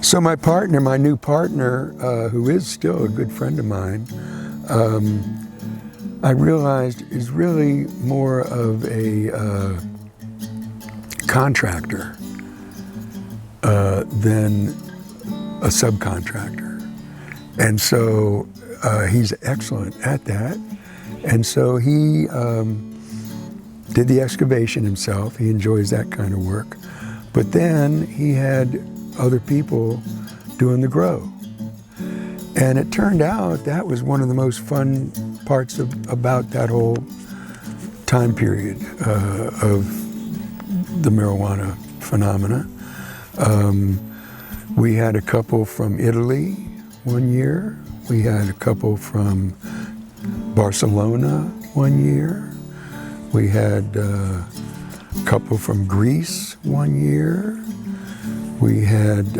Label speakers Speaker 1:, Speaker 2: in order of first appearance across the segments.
Speaker 1: So my partner, my new partner, who is still a good friend of mine, I realized is really more of a contractor than a subcontractor. And so he's excellent at that. And so he did the excavation himself. He enjoys that kind of work. But then he had other people doing the grow. And it turned out that was one of the most fun parts about that whole time period of the marijuana phenomena. We had a couple from Italy one year. We had a couple from Barcelona one year. We had a couple from Greece one year. We had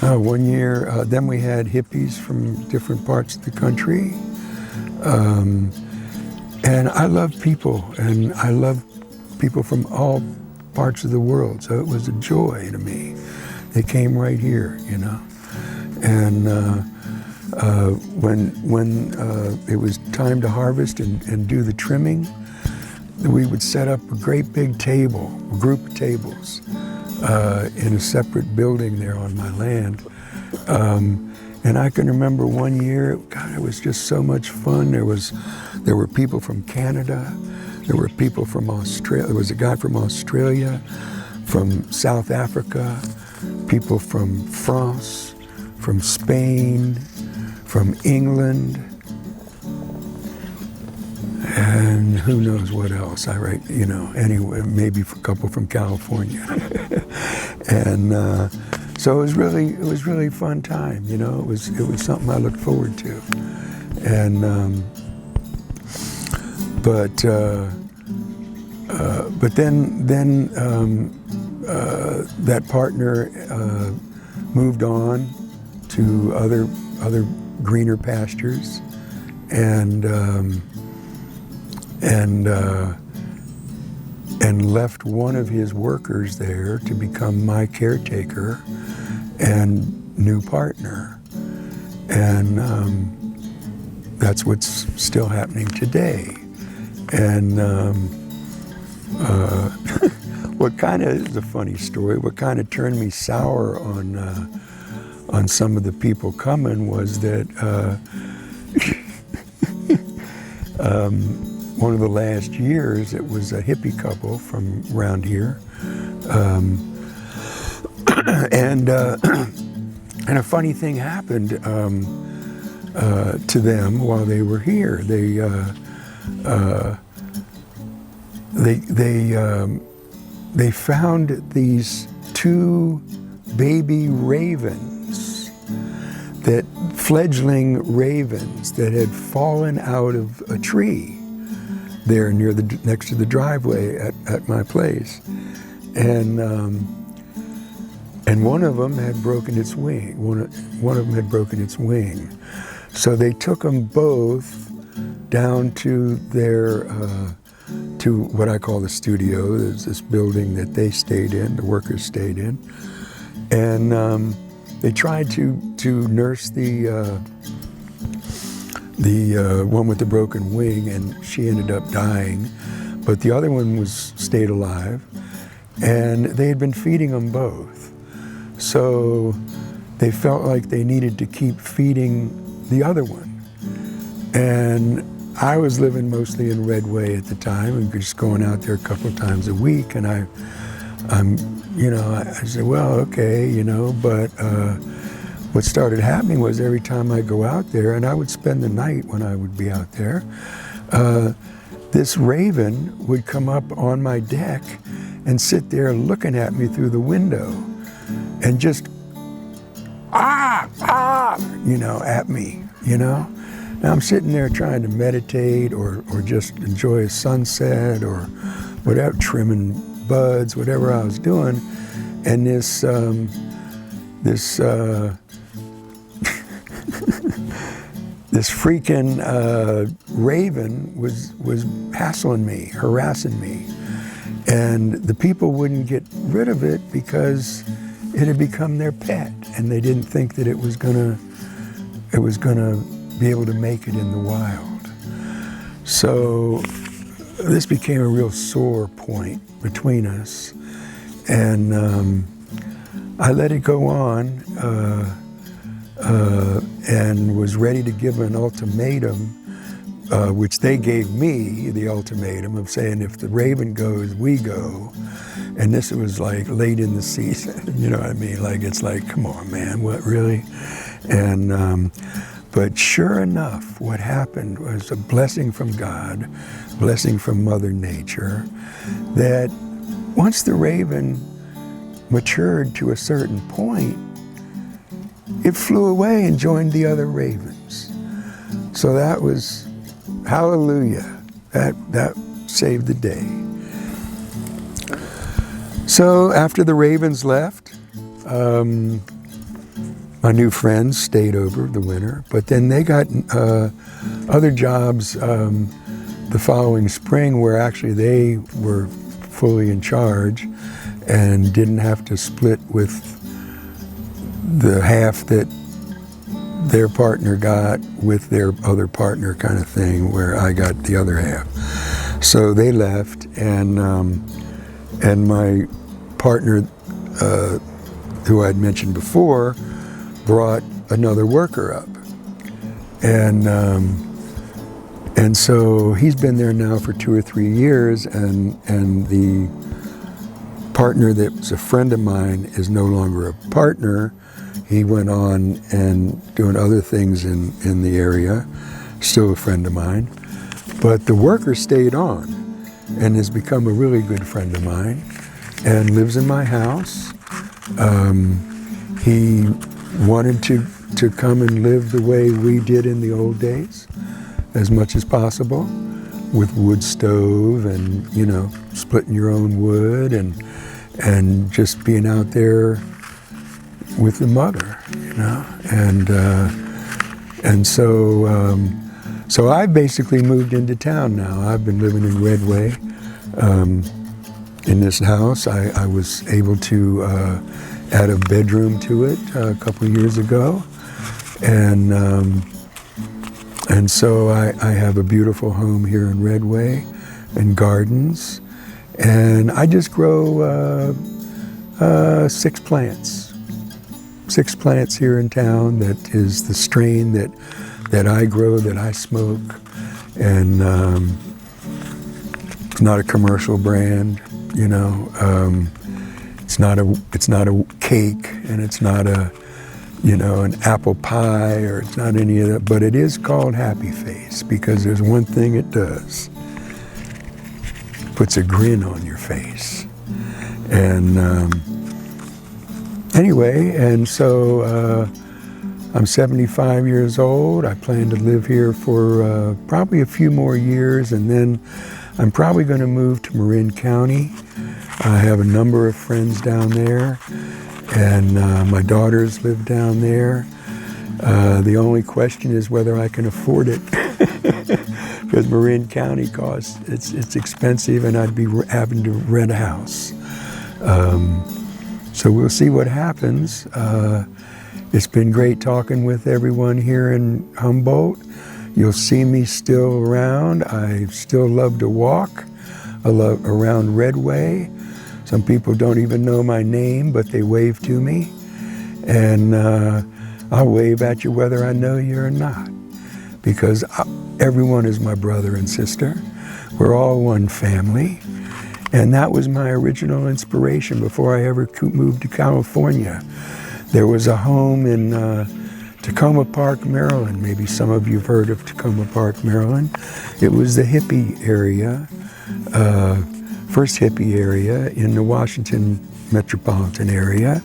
Speaker 1: one year, then we had hippies from different parts of the country. And I love people, and I love people from all parts of the world, so it was a joy to me. They came right here, you know. And when it was time to harvest and do the trimming, we would set up a great big table, a group of tables, in a separate building there on my land. And I can remember one year, God, it was just so much fun. There were people from Canada, there were people from Australia, there was a guy from Australia, from South Africa, people from France, from Spain, from England, and who knows what else. Anyway, maybe a couple from California. And so it was really fun time, you know. It was something I looked forward to. And but then that partner moved on to other greener pastures, and left one of his workers there to become my caretaker and new partner. And that's what's still happening today. And what kind of is a funny story, what kind of turned me sour on some of the people coming was that one of the last years, it was a hippie couple from around here, and a funny thing happened to them while they were here. They found these two baby ravens, fledgling ravens that had fallen out of a tree there next to the driveway at my place, and one of them had broken its wing. One of them had broken its wing, so they took them both down to their to what I call the studio. There's this building that they stayed in, the workers stayed in, and they tried to nurse the one with the broken wing, and she ended up dying, but the other one stayed alive, and they had been feeding them both. So they felt like they needed to keep feeding the other one. And I was living mostly in Redway at the time and just going out there a couple of times a week, and I said, well, okay, you know, but what started happening was every time I go out there, and I would spend the night when I would be out there, this raven would come up on my deck and sit there looking at me through the window and just, at me, you know? Now I'm sitting there trying to meditate or just enjoy a sunset or whatever, trimming buds, whatever I was doing, and this this freaking raven was hassling me, harassing me, and the people wouldn't get rid of it because it had become their pet, and they didn't think that it was gonna be able to make it in the wild. So this became a real sore point between us, and I let it go on and was ready to give an ultimatum, which they gave me the ultimatum of saying, if the Raven goes, we go. And this was like late in the season, you know what I mean? Like, it's like, come on, man, what, really? And, but sure enough, what happened was a blessing from God, blessing from Mother Nature, that once the Raven matured to a certain point, it flew away and joined the other ravens. So that was, hallelujah, that saved the day. So after the ravens left, my new friends stayed over the winter, but then they got other jobs the following spring where actually they were fully in charge and didn't have to split with the half that their partner got with their other partner, kind of thing, where I got the other half. So they left, and my partner, who I'd mentioned before, brought another worker up, and so he's been there now for 2 or 3 years, and the partner that was a friend of mine is no longer a partner. He went on and doing other things in the area, still a friend of mine. But the worker stayed on and has become a really good friend of mine and lives in my house. He wanted to come and live the way we did in the old days, as much as possible, with wood stove and, you know, splitting your own wood and just being out there with the mother, you know, and so I basically moved into town now. I've been living in Redway in this house. I was able to add a bedroom to it a couple of years ago, and so I have a beautiful home here in Redway and gardens, and I just grow 6 plants. 6 plants here in town. That is the strain that I grow, that I smoke, and it's not a commercial brand, you know. It's not a cake, and it's not a, you know, an apple pie, or it's not any of that. But it is called Happy Face because there's one thing it does: puts a grin on your face. And anyway, and so I'm 75 years old. I plan to live here for probably a few more years, and then I'm probably going to move to Marin County. I have a number of friends down there, and my daughters live down there. The only question is whether I can afford it, because Marin County costs, it's expensive, and I'd be having to rent a house. So we'll see what happens. It's been great talking with everyone here in Humboldt. You'll see me still around. I still love to walk. I love around Redway. Some people don't even know my name, but they wave to me. And I'll wave at you whether I know you or not, because everyone is my brother and sister. We're all one family. And that was my original inspiration before I ever moved to California. There was a home in Tacoma Park, Maryland. Maybe some of you have heard of Tacoma Park, Maryland. It was the hippie area, first hippie area in the Washington metropolitan area.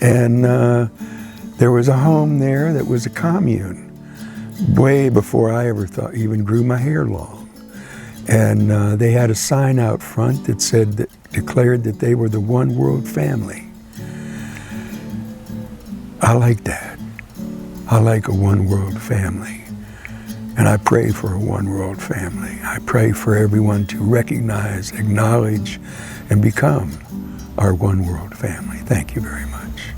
Speaker 1: And there was a home there that was a commune, way before I ever even grew my hair long. And they had a sign out front that declared that they were the one world family. I like that. I like a one world family. And I pray for a one world family. I pray for everyone to recognize, acknowledge, and become our One World family. Thank you very much.